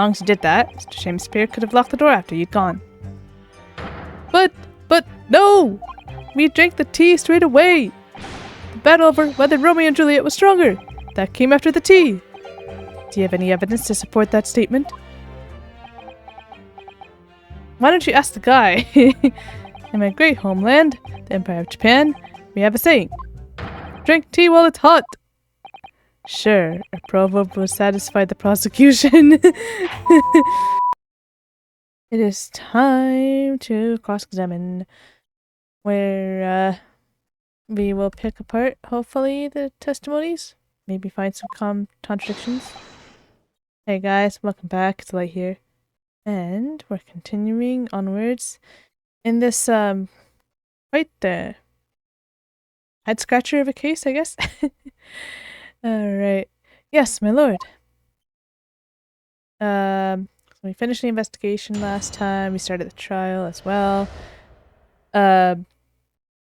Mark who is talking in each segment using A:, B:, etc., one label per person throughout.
A: long as you did that, Mr. Shakespeare could have locked the door after you'd gone. But, no! We drank the tea straight away! The battle over whether Romeo and Juliet was stronger. That came after the tea. Do you have any evidence to support that statement? Why don't you ask the guy? In my great homeland, the Empire of Japan, we have a saying. Drink tea while it's hot. Sure, a proverb will satisfy the prosecution. It is time to cross-examine, where we will pick apart, hopefully, the testimonies. Maybe find some contradictions. Hey guys, welcome back. It's Light here. And we're continuing onwards in this, quite the head-scratcher of a case, I guess. Alright. Yes, my lord. So we finished the investigation last time. We started the trial as well.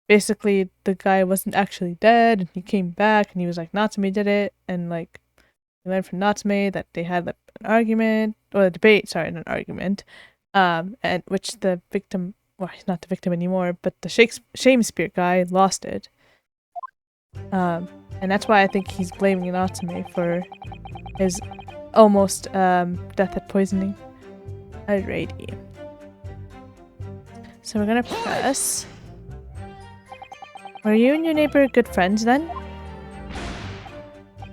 A: Basically, the guy wasn't actually dead, and he came back, and he was like, Natsume did it, and like, we learned from Natsume that they had like, an argument, or a debate, sorry, not an argument, and which the victim, well, he's not the victim anymore, but the Shakespeare guy lost it. And that's why I think he's blaming Natsume for his almost death at poisoning. Alrighty. So we're gonna press. Were you and your neighbor good friends then?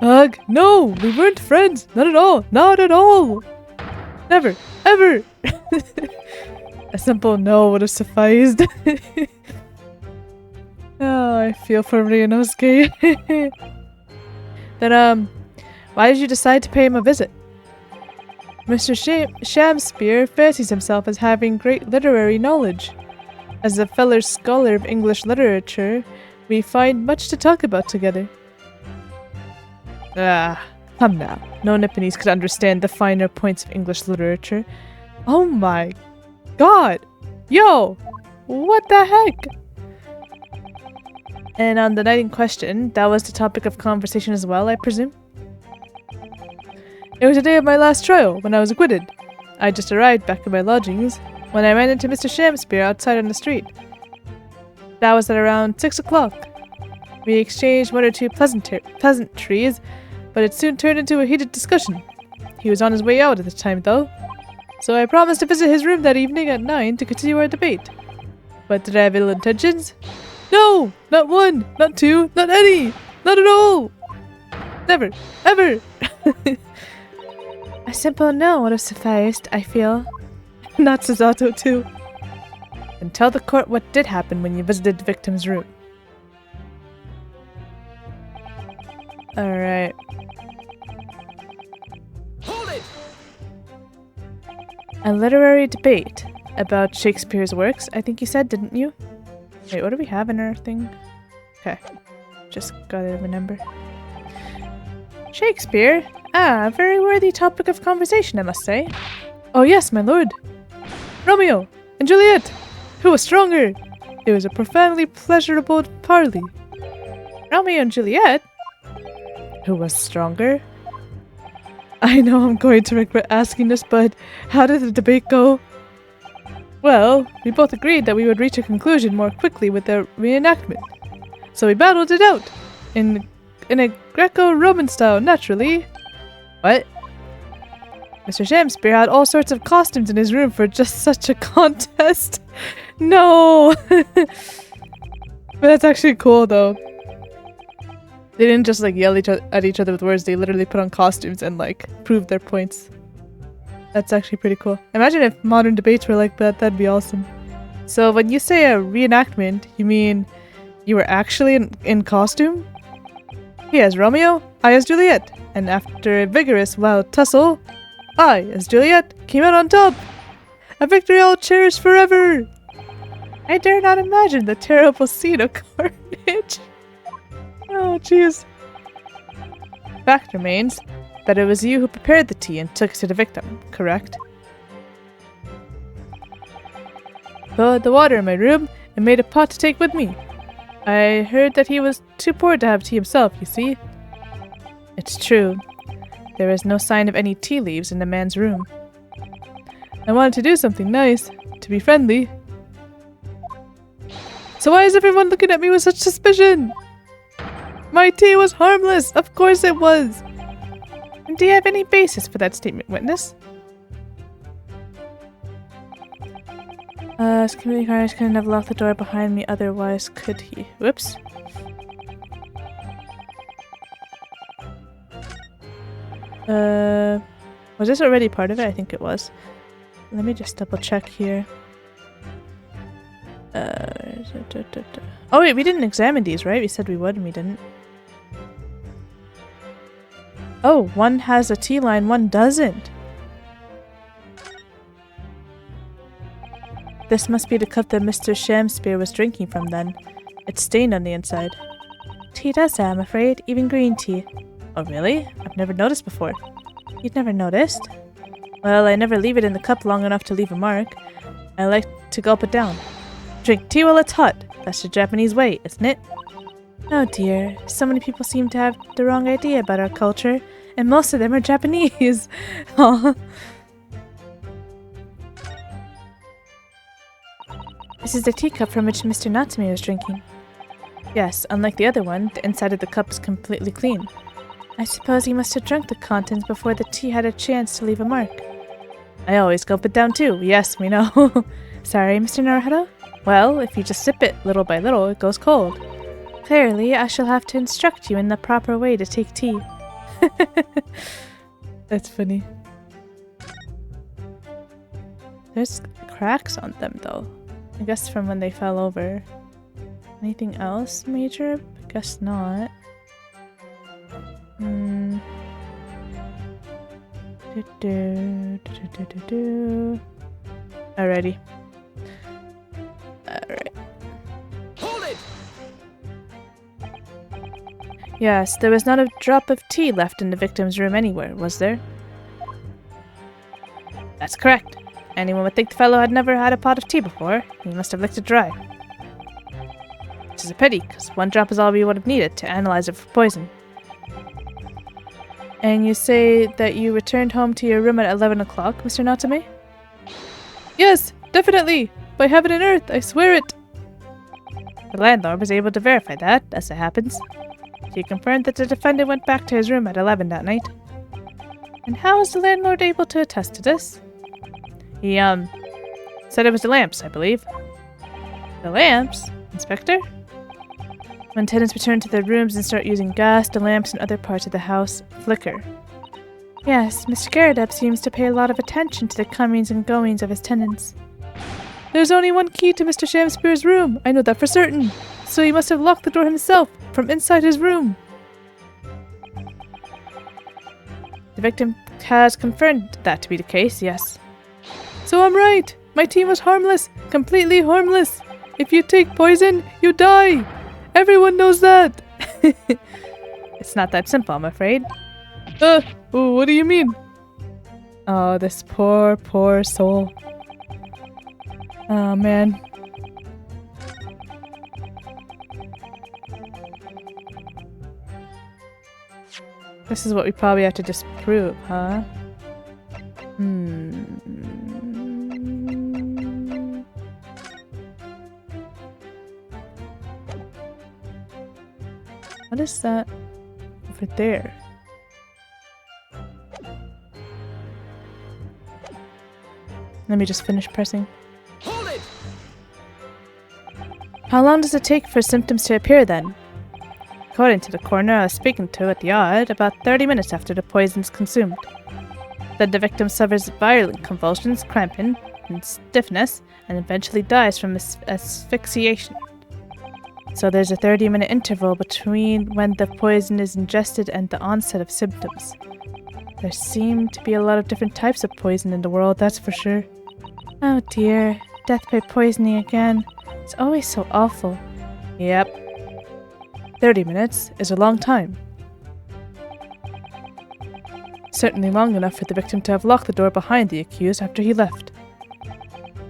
A: Ugh, no! We weren't friends! Not at all! Not at all! Never! Ever! A simple no would have sufficed. Oh, I feel for Ryunosuke. Then, why did you decide to pay him a visit? Mr. Shakespeare fancies himself as having great literary knowledge. As a fellow scholar of English literature, we find much to talk about together. Come now. No Nipponese could understand the finer points of English literature. Oh my god! Yo! What the heck? And on the night in question, that was the topic of conversation as well, I presume? It was the day of my last trial, when I was acquitted. I just arrived back at my lodgings, when I ran into Mr. Shakespeare outside on the street. That was at around 6 o'clock. We exchanged one or two pleasantries, but it soon turned into a heated discussion. He was on his way out at the time, though, so I promised to visit his room that evening at 9 to continue our debate. But did I have ill intentions? No! Not one! Not two! Not any! Not at all! Never! Ever! A simple no would have sufficed, I feel. Not Susato, too. And tell the court what did happen when you visited the victim's room. Alright. Hold it! A literary debate about Shakespeare's works, I think you said, didn't you? Wait, what do we have in our thing? Okay. Just gotta remember. Shakespeare? Ah, a very worthy topic of conversation, I must say. Oh yes, my lord. Romeo and Juliet! Who was stronger? It was a profoundly pleasurable parley. Romeo and Juliet? Who was stronger? I know I'm going to regret asking this, but how did the debate go? Well, we both agreed that we would reach a conclusion more quickly with the reenactment. So we battled it out. In a Greco-Roman style, naturally. What? Mr. Shakespeare had all sorts of costumes in his room for just such a contest. No! But that's actually cool, though. They didn't just, like, yell at each other with words. They literally put on costumes and, like, proved their points. That's actually pretty cool. Imagine if modern debates were like that. That'd be awesome. So when you say a reenactment, you mean you were actually in costume? He as Romeo, I as Juliet. And after a vigorous, wild tussle, I, as Juliet, came out on top. A victory I'll cherish forever. I dare not imagine the terrible scene of carnage. Oh, jeez. Fact remains that it was you who prepared the tea and took it to the victim, correct? Boiled the water in my room and made a pot to take with me. I heard that he was too poor to have tea himself, you see. It's true. There is no sign of any tea leaves in the man's room. I wanted to do something nice, to be friendly. So why is everyone looking at me with such suspicion? My tea was harmless! Of course it was! And do you have any basis for that statement, witness? Security guards couldn't have locked the door behind me, otherwise could he? Whoops. Was this already part of it? I think it was. Let me just double check here. Oh wait, we didn't examine these, right? We said we would and we didn't. Oh, one has a T line, one doesn't. This must be the cup that Mr. Shamspear was drinking from then. It's stained on the inside. Tea does that, I'm afraid. Even green tea. Oh really? I've never noticed before. You'd never noticed? Well, I never leave it in the cup long enough to leave a mark. I like to gulp it down. Drink tea while it's hot. That's the Japanese way, isn't it? Oh dear, so many people seem to have the wrong idea about our culture, and most of them are Japanese. Aww. This is the teacup from which Mr. Natsume was drinking. Yes, unlike the other one, the inside of the cup is completely clean. I suppose he must have drunk the contents before the tea had a chance to leave a mark. I always gulp it down too. Yes, we know. Sorry, Mr. Naruto? Well, if you just sip it little by little, it goes cold. Clearly, I shall have to instruct you in the proper way to take tea. That's funny. There's cracks on them though. I guess from when they fell over. Anything else major? I guess not. Alrighty. Alright.
B: Hold it!
A: Yes, there was not a drop of tea left in the victim's room anywhere, was there? That's correct. Anyone would think the fellow had never had a pot of tea before. He must have licked it dry. Which is a pity, because one drop is all we would have needed to analyze it for poison. And you say that you returned home to your room at 11 o'clock, Mr. Natsume? Yes, definitely! By heaven and earth, I swear it! The landlord was able to verify that, as it happens. He confirmed that the defendant went back to his room at 11 that night. And how was the landlord able to attest to this? He, said it was the lamps, I believe. The lamps? Inspector? When tenants return to their rooms and start using gas, the lamps in other parts of the house flicker. Yes, Mr. Garrett seems to pay a lot of attention to the comings and goings of his tenants. There's only one key to Mr. Shamspear's room, I know that for certain. So he must have locked the door himself, from inside his room. The victim has confirmed that to be the case, yes. So I'm right! My tea was harmless! Completely harmless! If you take poison, you die! Everyone knows that! It's not that simple, I'm afraid. What do you mean? Oh, this poor, poor soul. Oh, man. This is what we probably have to disprove, huh? What is that over there? Let me just finish pressing.
B: Hold it!
A: How long does it take for symptoms to appear then? According to the coroner I was speaking to at the yard, about 30 minutes after the poison is consumed. Then the victim suffers violent convulsions, cramping, and stiffness, and eventually dies from asphyxiation. So there's a 30-minute interval between when the poison is ingested and the onset of symptoms. There seem to be a lot of different types of poison in the world, that's for sure. Oh dear, death by poisoning again. It's always so awful. Yep. 30 minutes is a long time. Certainly long enough for the victim to have locked the door behind the accused after he left.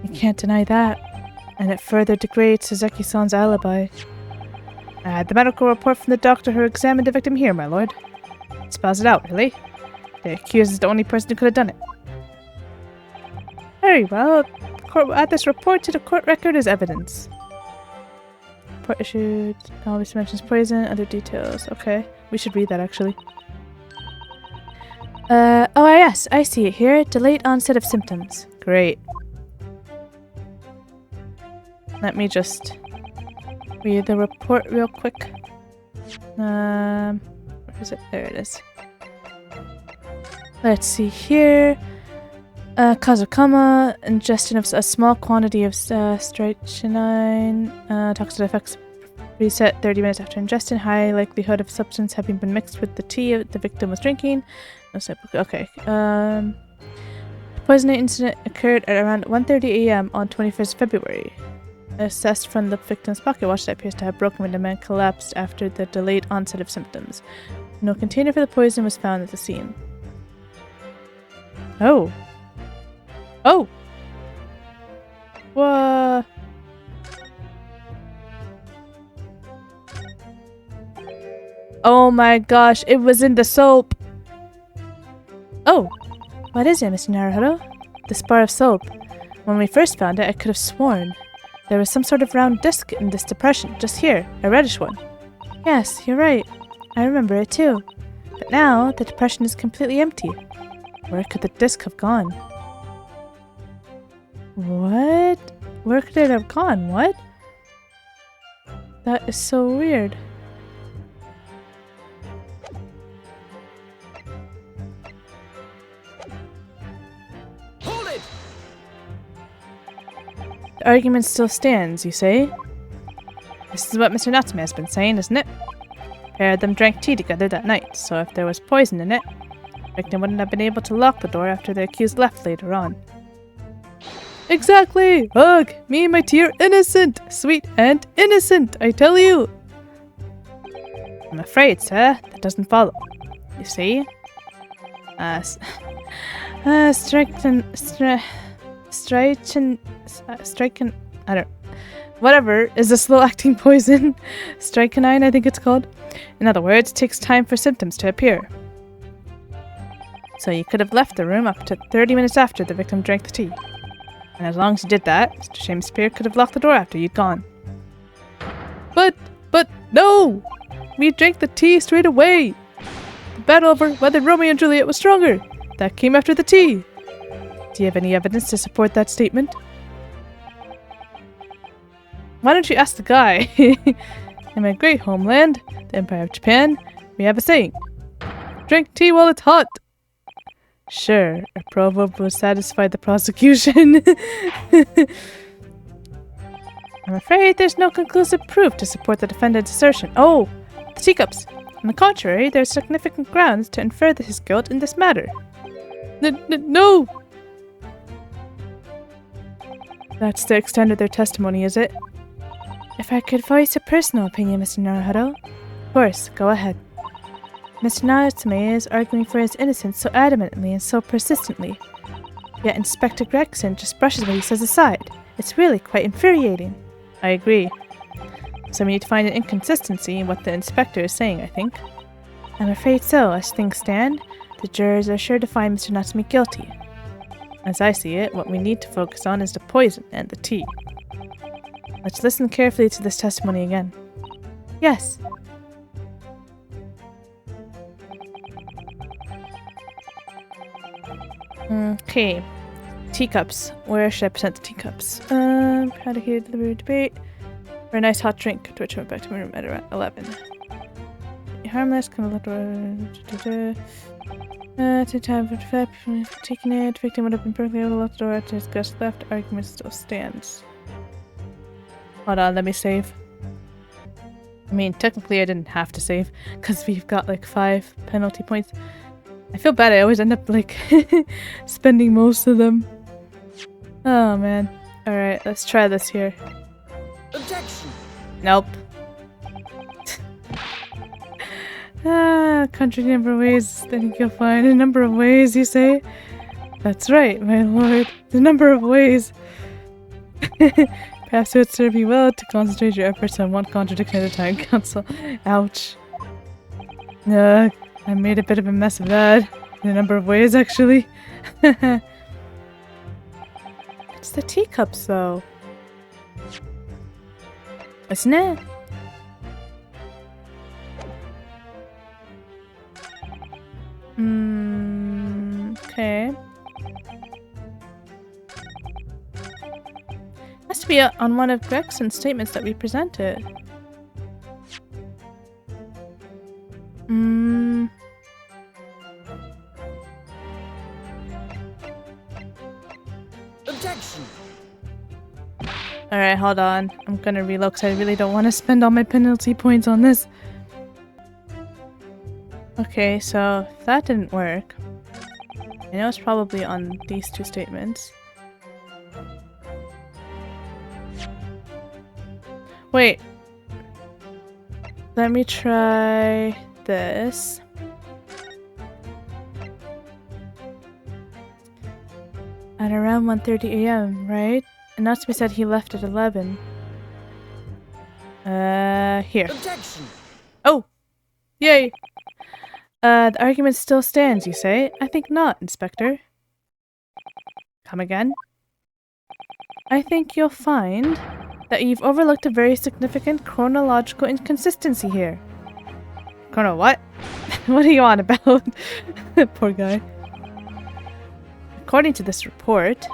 A: You can't deny that. And it further degrades Suzuki-san's alibi. I had the medical report from the doctor who examined the victim here, my lord. Spells it out, really. The accused is the only person who could have done it. Very well. Court will add this report to the court record as evidence. Report issued. Always mentions poison. Other details. Okay. We should read that actually. Oh yes, I see it here. Delayed onset of symptoms. Great. Let me just read the report real quick. Where is it? There it is. Let's see here. Cause of coma, ingestion of a small quantity of strychnine, toxic effects reset 30 minutes after ingestion, high likelihood of substance having been mixed with the tea the victim was drinking. No separate. Okay. Poisoning incident occurred at around 1:30 a.m. on 21st February. Assessed from the victim's pocket watch that appears to have broken when the man collapsed after the delayed onset of symptoms. No container for the poison was found at the scene. Oh. Oh! What? Oh my gosh, it was in the soap! Oh! What is it, Mr. Naruhodo? This bar of soap. When we first found it, I could have sworn there was some sort of round disc in this depression, just here, a reddish one. Yes, you're right. I remember it too. But now, the depression is completely empty. Where could the disc have gone? What? Where could it have gone? What? That is so weird.
B: Hold it!
A: The argument still stands, you say? This is what Mr. Natsume has been saying, isn't it? A pair of them drank tea together that night, so if there was poison in it, the victim wouldn't have been able to lock the door after the accused left later on. Exactly! Ugh! Me and my tea are innocent! Sweet and innocent, I tell you! I'm afraid, sir, that doesn't follow. You see? I don't... Whatever is a slow-acting poison. Strychnine, I think it's called. In other words, it takes time for symptoms to appear. So you could have left the room up to 30 minutes after the victim drank the tea. And as long as you did that, Mr. Shakespeare could have locked the door after you'd gone. But no! We drank the tea straight away! The battle over whether Romeo and Juliet was stronger. That came after the tea. Do you have any evidence to support that statement? Why don't you ask the guy? In my great homeland, the Empire of Japan, we have a saying. Drink tea while it's hot! Sure, a proverb will satisfy the prosecution. I'm afraid there's no conclusive proof to support the defendant's assertion. Oh, the teacups. On the contrary, there are significant grounds to infer his guilt in this matter. No! That's the extent of their testimony, is it? If I could voice a personal opinion, Mr. Naruhodo. Of course, go ahead. Mr. Natsume is arguing for his innocence so adamantly and so persistently. Yet Inspector Gregson just brushes what he says aside. It's really quite infuriating. I agree. So we need to find an inconsistency in what the inspector is saying, I think. I'm afraid so. As things stand, the jurors are sure to find Mr. Natsume guilty. As I see it, what we need to focus on is the poison and the tea. Let's listen carefully to this testimony again. Yes. Okay. Teacups. Where should I present the teacups? How to hear the debate. For a nice hot drink, to which I went back to my room at around 11. Harmless, kind of little. To time for the taking it. Victim would have been perfectly able to lock the door after his guest left. Argument still stands. Hold on, let me save. I mean, technically I didn't have to save, because we've got like 5 penalty points. I feel bad, I always end up like spending most of them. Oh man. Alright, let's try this here.
B: Objection!
A: Nope. Country number of ways. I think you'll find a number of ways, you say? That's right, my lord. The number of ways. Perhaps it would serve you well to concentrate your efforts on one contradiction at a time, counsel. Ouch. I made a bit of a mess of that. In a number of ways, actually. It's the teacups, though. Isn't it? Okay. Has to be on one of Gregson's statements that we presented.
B: Objection.
A: Alright, hold on. I'm gonna reload because I really don't want to spend all my penalty points on this. Okay, so that didn't work. I know it's probably on these two statements. Wait. Let me try this. At around 1:30 a.m., right? And Natsume said he left at 11. Here.
B: Objection.
A: Oh! Yay! The argument still stands, you say? I think not, Inspector. Come again? I think you'll find that you've overlooked a very significant chronological inconsistency here. Chrono what? What are you on about? Poor guy. According to this report,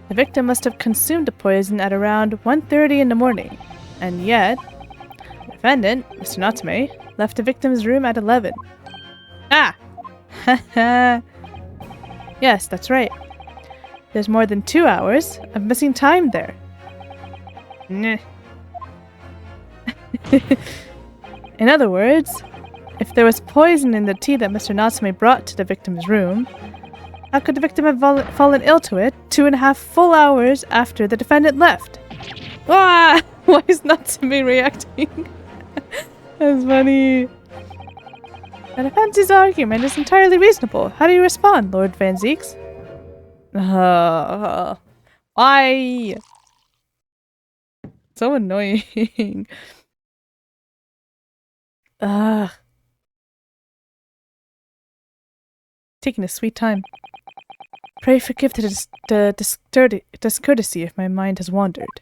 A: the victim must have consumed the poison at around 1:30 in the morning, and yet, the defendant, Mr. Natsume, left the victim's room at 11. Ah! Haha! Yes, that's right. There's more than 2 hours of missing time there. Nah. In other words, if there was poison in the tea that Mr. Natsume brought to the victim's room, how could the victim have fallen ill to it 2.5 full hours after the defendant left? Ah! Why is Natsume reacting? That's funny. The defense's argument is entirely reasonable. How do you respond, Lord Van Zeeks? Why? So annoying. Ugh. Taking a sweet time. Pray forgive the discourtesy if my mind has wandered.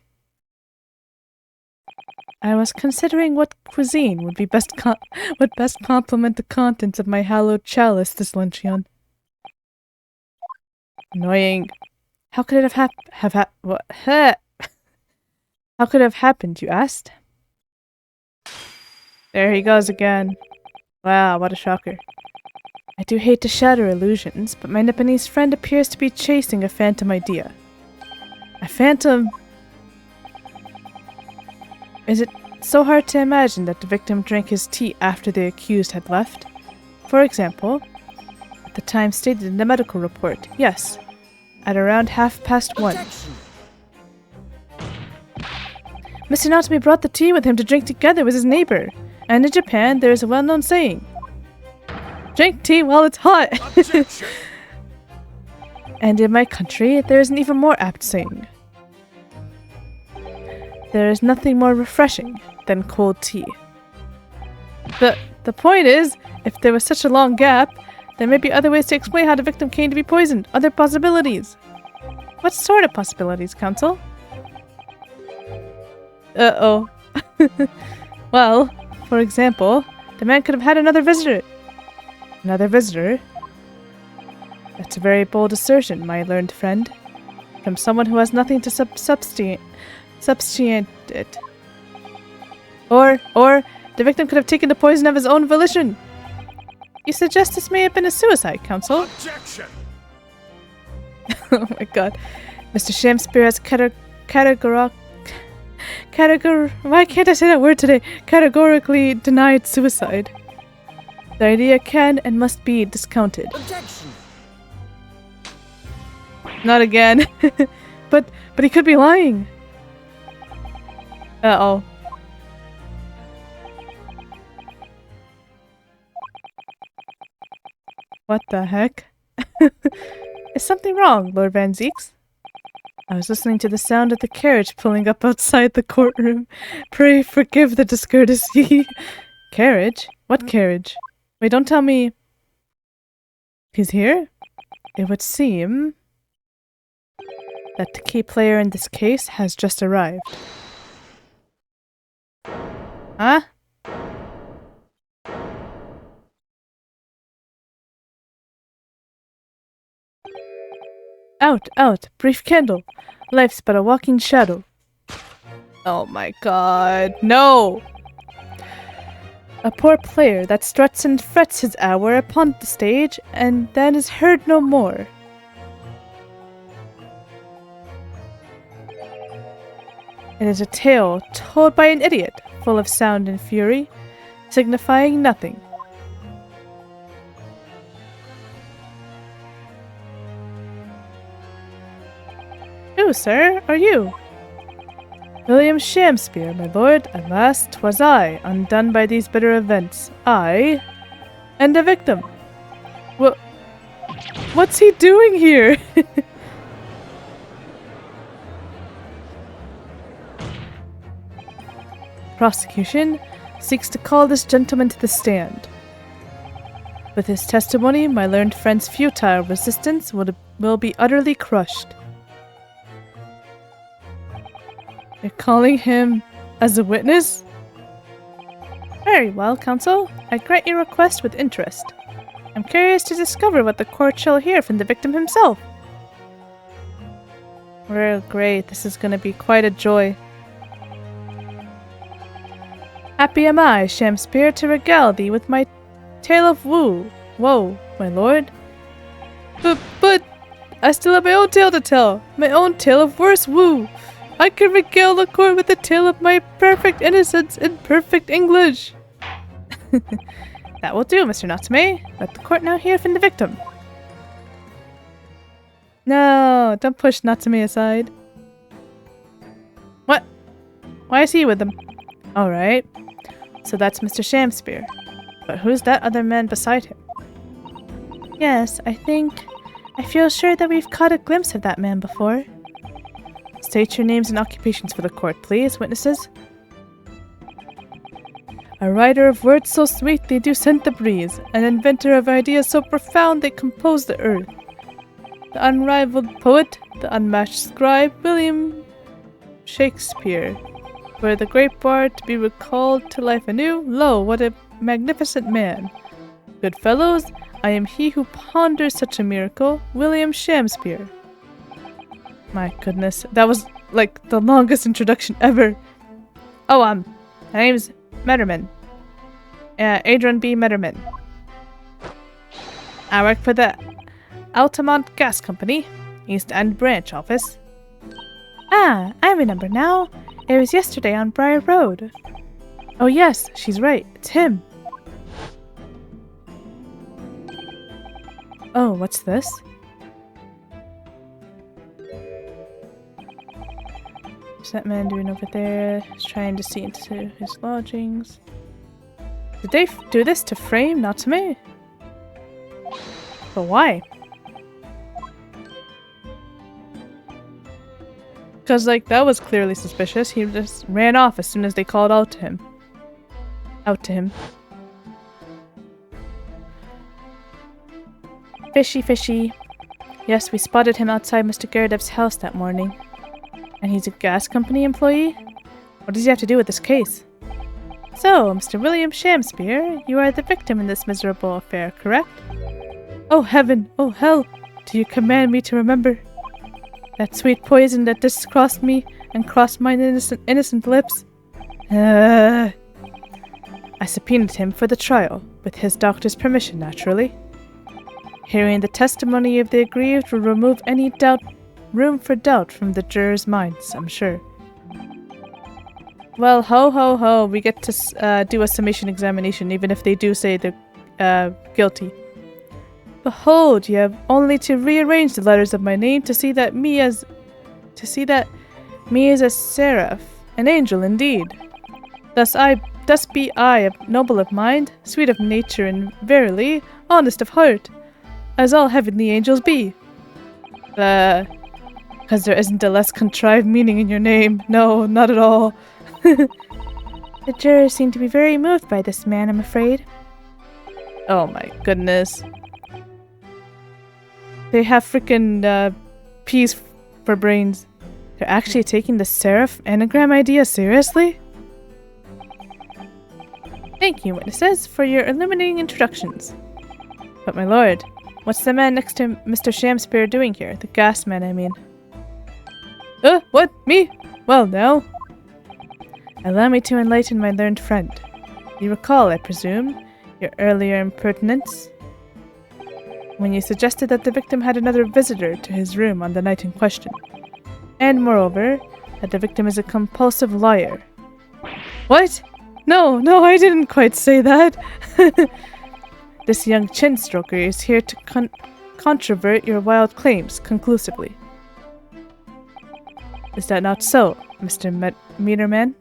A: I was considering what cuisine would be best complement the contents of my hallowed chalice this luncheon. Annoying. How could it have what? How could it have happened, you asked? There he goes again. Wow, what a shocker. I do hate to shatter illusions, but my Nipponese friend appears to be chasing a phantom idea. A phantom... Is it so hard to imagine that the victim drank his tea after the accused had left? For example, at the time stated in the medical report, yes, at around 1:30.
B: Objection.
A: Mr. Natsume brought the tea with him to drink together with his neighbor, and in Japan there is a well-known saying, drink tea while it's hot!
B: Objection.
A: And in my country, there is an even more apt saying. There is nothing more refreshing than cold tea. The point is, if there was such a long gap, there may be other ways to explain how the victim came to be poisoned. Other possibilities. What sort of possibilities, Counsel? Uh-oh. Well, for example, the man could have had another visitor. Another visitor? That's a very bold assertion, my learned friend. From someone who has nothing to substantiate it. Or the victim could have taken the poison of his own volition. You suggest this may have been a suicide, Counsel?
B: Objection.
A: Oh my god. Mr. Shamspeare has why can't I say that word today? Categorically denied suicide. The idea can and must be discounted.
B: Objection.
A: Not again. But he could be lying. Uh-oh. What the heck? Is something wrong, Lord Van Zeeks? I was listening to the sound of the carriage pulling up outside the courtroom. Pray forgive the discourtesy. Carriage? What carriage? Wait, don't tell me... He's here? It would seem... that the key player in this case has just arrived. Huh? Out, out, brief candle. Life's but a walking shadow. Oh my god, no! A poor player that struts and frets his hour upon the stage, and then is heard no more. It is a tale told by an idiot, full of sound and fury, signifying nothing. Who, sir, are you? William Shakespeare, my lord. At last 'twas I, undone by these bitter events. I, and a victim. What's he doing here? Prosecution seeks to call this gentleman to the stand. With his testimony, my learned friend's futile resistance will be utterly crushed. You're calling him as a witness? Very well, counsel. I grant your request with interest. I'm curious to discover what the court shall hear from the victim himself. Well, great. This is going to be quite a joy. Happy am I, Shakespeare, to regale thee with my tale of woe, my lord. But I still have my own tale to tell. My own tale of worse woe. I can regale the court with the tale of my perfect innocence in perfect English. That will do, Mr. Natsume. Let the court now hear from the victim. No, don't push Natsume aside. What? Why is he with them? Alright. So that's Mr. Shakespeare. But who's that other man beside him? Yes, I feel sure that we've caught a glimpse of that man before. State your names and occupations for the court, please, witnesses. A writer of words so sweet they do scent the breeze, an inventor of ideas so profound they compose the earth. The unrivaled poet, the unmatched scribe, William Shakespeare. Were the great bard to be recalled to life anew, lo, what a magnificent man. Good fellows, I am he who ponders such a miracle, William Shakespeare. My goodness, that was like the longest introduction ever. Oh, my name's Metterman. Adrian B. Metterman. I work for the Altamont Gas Company, East End Branch Office. Ah, I remember now. It was yesterday on Briar Road. Oh yes, she's right. It's him. Oh, what's this? What's that man doing over there? He's trying to see into his lodgings. Did they do this to frame Natsume? But why? Because, like, that was clearly suspicious. He just ran off as soon as they called out to him. Fishy, fishy. Yes, we spotted him outside Mr. Garadev's house that morning. And he's a gas company employee? What does he have to do with this case? So, Mr. William Shakespeare, you are the victim in this miserable affair, correct? Oh heaven! Oh hell! Do you command me to remember? That sweet poison that just crossed me and crossed mine innocent lips. I subpoenaed him for the trial, with his doctor's permission, naturally. Hearing the testimony of the aggrieved will remove any room for doubt from the jurors' minds, I'm sure. Well, ho ho ho, we get to do a summation examination, even if they do say they're guilty. Behold, you have only to rearrange the letters of my name to see that me is a seraph, an angel indeed. Thus be I noble of mind, sweet of nature, and verily honest of heart, as all heavenly angels be. Because there isn't a less contrived meaning in your name. No, not at all. The jurors seem to be very moved by this man, I'm afraid. Oh my goodness. They have freaking peas for brains. They're actually taking the serif anagram idea seriously? Thank you, witnesses, for your illuminating introductions. But my lord, what's the man next to Mr. Shamspear doing here? The gas man, I mean. What? Me? Well, now. Allow me to enlighten my learned friend. You recall, I presume, your earlier impertinence? When you suggested that the victim had another visitor to his room on the night in question. And moreover, that the victim is a compulsive liar. What? No, I didn't quite say that. This young chin-stroker is here to controvert your wild claims conclusively. Is that not so, Mr. Meterman?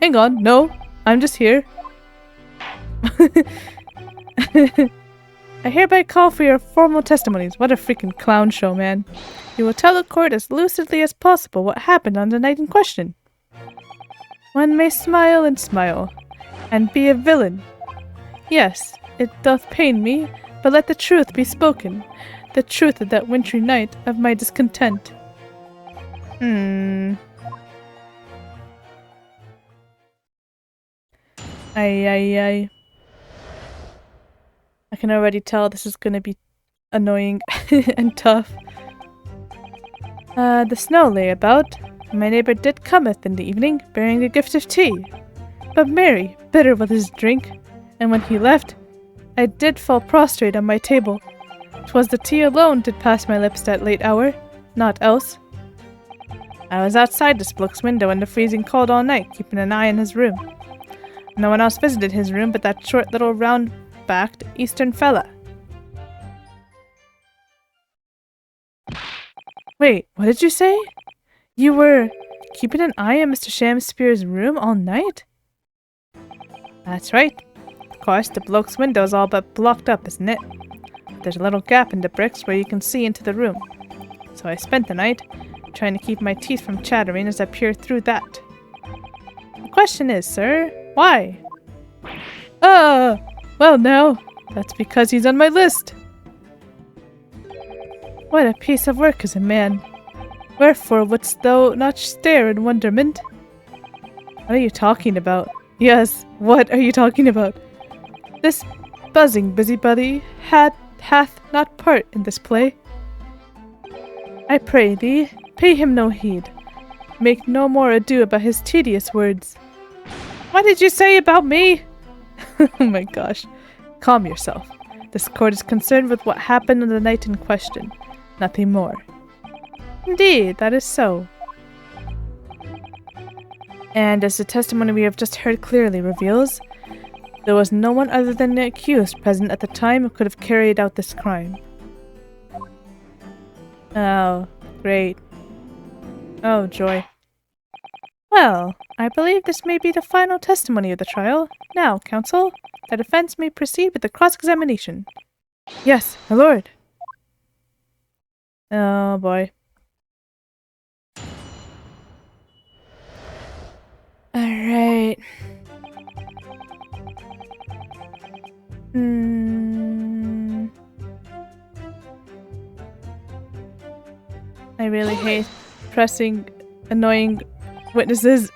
A: Hang on, no, I'm just here. I hereby call for your formal testimonies. What a freaking clown show, man. You will tell the court as lucidly as possible what happened on the night in question. One may smile, and be a villain. Yes, it doth pain me, but let the truth be spoken, the truth of that wintry night of my discontent. Ay. I can already tell this is gonna be annoying and tough. The snow lay about. My neighbour did cometh in the evening, bearing a gift of tea. But merry, bitter was his drink, and when he left, I did fall prostrate on my table. 'Twas the tea alone did pass my lips that late hour, naught else. I was outside this bloke's window in the freezing cold all night, keeping an eye on his room. No one else visited his room but that short little round-backed eastern fella. Wait, what did you say? You were keeping an eye on Mr. Shamspear's room all night? That's right. Of course, the bloke's window's all but blocked up, isn't it? There's a little gap in the bricks where you can see into the room. So I spent the night trying to keep my teeth from chattering as I peered through that. The question is, sir, why? Well now, that's because he's on my list. What a piece of work is a man. Wherefore wouldst thou not stare in wonderment? What are you talking about? Yes, what are you talking about? This buzzing busybody hath not part in this play. I pray thee, pay him no heed. Make no more ado about his tedious words. What did you say about me? Oh my gosh. Calm yourself. This court is concerned with what happened on the night in question. Nothing more. Indeed, that is so. And as the testimony we have just heard clearly reveals, there was no one other than the accused present at the time who could have carried out this crime. Oh, great. Oh, joy. Well, I believe this may be the final testimony of the trial. Now, counsel, the defense may proceed with the cross-examination. Yes, my lord. Oh, boy. Alright. I really hate pressing annoying witnesses.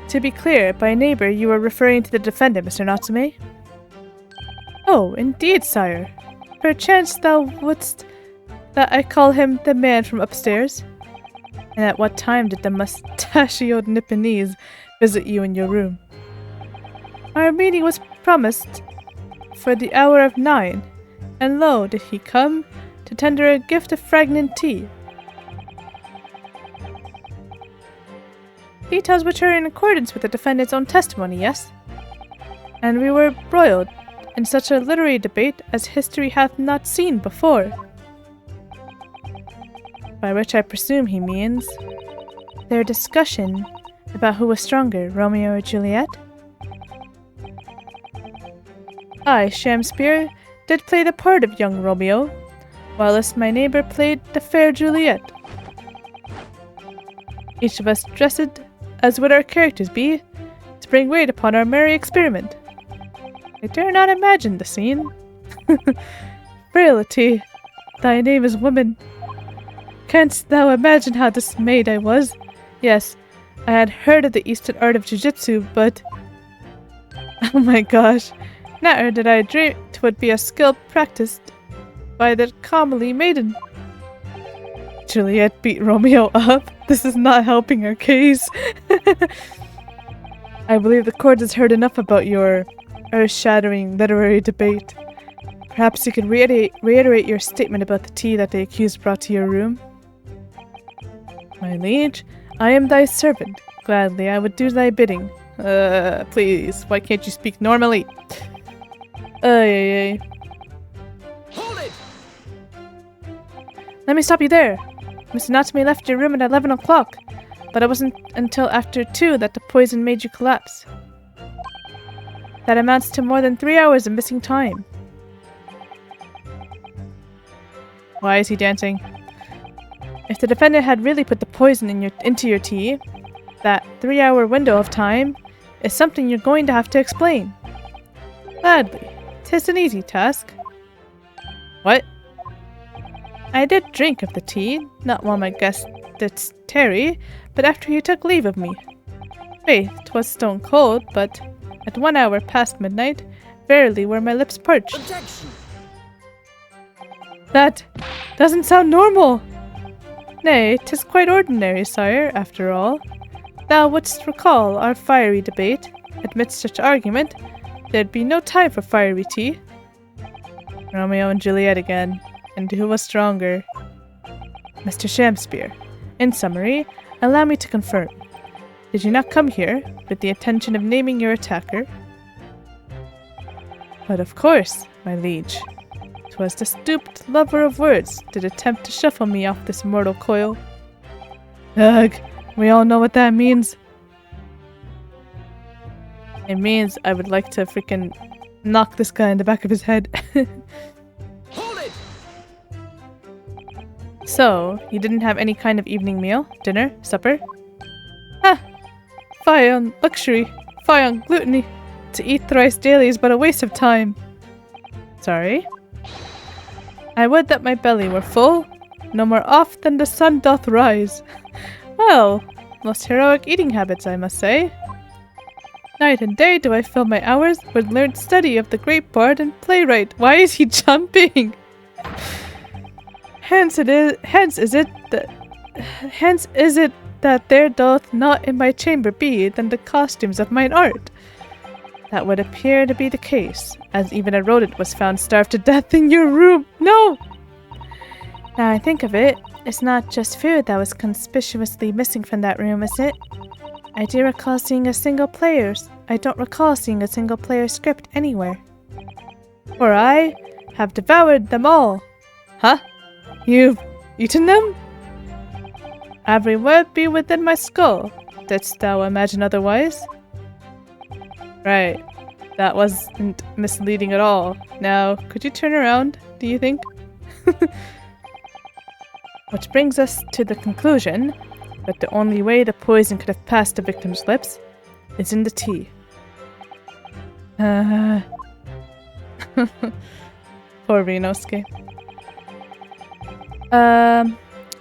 A: To be clear, by neighbor you are referring to the defendant, Mr. Natsume? Oh, indeed, sire. Perchance thou wouldst that I call him the man from upstairs? And at what time did the mustachioed Nipponese visit you in your room? Our meeting was promised for the hour of 9, and lo, did he come to tender a gift of fragrant tea. Details which are in accordance with the defendant's own testimony, yes? And we were broiled in such a literary debate as history hath not seen before. By which I presume he means their discussion about who was stronger, Romeo or Juliet? I, Shamspear, did play the part of young Romeo, whilst my neighbour played the fair Juliet. Each of us dressed as would our characters be, to bring weight upon our merry experiment. I dare not imagine the scene. Frailty, thy name is woman. Canst thou imagine how dismayed I was? Yes, I had heard of the Eastern art of Jiu-Jitsu, but... Oh my gosh, never did I dream 'twould be a skill practiced by the comely maiden. Juliet beat Romeo up. This is not helping our case. I believe the court has heard enough about your earth-shattering literary debate. Perhaps you could reiterate your statement about the tea that the accused brought to your room? My liege, I am thy servant. Gladly I would do thy bidding. Please, why can't you speak normally? Ay.
B: Hold it!
A: Let me stop you there. Mr. Natsume left your room at 11 o'clock, but it wasn't until after 2 that the poison made you collapse. That amounts to more than 3 hours of missing time. Why is he dancing? If the defendant had really put the poison into your tea, that 3-hour window of time is something you're going to have to explain. Gladly. 'Tis an easy task. What? I did drink of the tea, not while my guest did tarry, but after he took leave of me. Faith, 'twas stone cold, but at 1 hour past midnight, verily were my lips parched.
B: Objection!
A: That doesn't sound normal! Nay, 'tis quite ordinary, sire, after all. Thou wouldst recall our fiery debate. Amidst such argument, there'd be no time for fiery tea. Romeo and Juliet again. And who was stronger? Mr. Shamspeare. In summary, allow me to confirm. Did you not come here with the intention of naming your attacker? But of course, my liege. 'Twas the stooped lover of words did attempt to shuffle me off this mortal coil. Ugh, we all know what that means. It means I would like to freaking knock this guy in the back of his head.
B: Hold it!
A: So, you didn't have any kind of evening meal, dinner, supper? Ah! Fie on luxury, fie on gluttony. To eat thrice daily is but a waste of time. Sorry? I would that my belly were full, no more oft than the sun doth rise. Well, most heroic eating habits, I must say. Night and day do I fill my hours with learned study of the great bard and playwright. Why is he jumping? Hence is it that there doth not in my chamber be than the costumes of mine art. That would appear to be the case, as even a rodent was found starved to death in your room. No! Now I think of it, it's not just food that was conspicuously missing from that room, is it? I don't recall seeing a single player script anywhere. For I have devoured them all. Huh? You've eaten them? Every word be within my skull. Didst thou imagine otherwise? Right. That wasn't misleading at all. Now, could you turn around, do you think? Which brings us to the conclusion that the only way the poison could have passed the victim's lips is in the tea. Poor Rinosuke.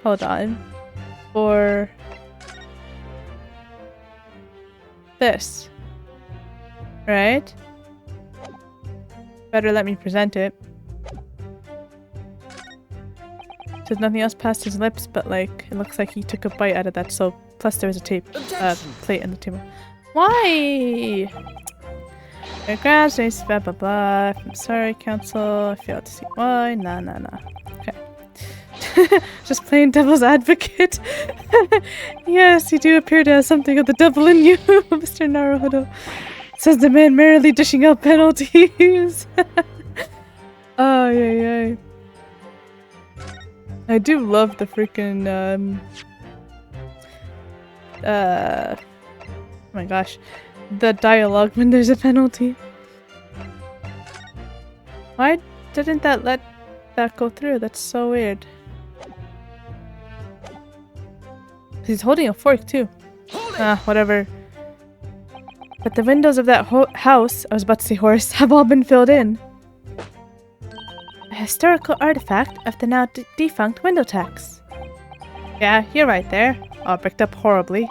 A: Hold on. For this. Right? Better let me present it. There's nothing else past his lips, but like, it looks like he took a bite out of that, so plus there was a plate on the table. Why? Your grounds, blah blah blah. I'm sorry, counsel. I failed to see why. Nah. Okay. Just playing devil's advocate. Yes, you do appear to have something of the devil in you, Mr. Naruhodo. Says the man merrily dishing out penalties. Oh, yeah. I do love the freaking, oh my gosh, the dialogue when there's a penalty. Why didn't that let that go through? That's so weird. He's holding a fork too. Whatever. But the windows of that house, I was about to say horse, have all been filled in. historical artifact of the now defunct window tax. Yeah, you're right there. All bricked up horribly.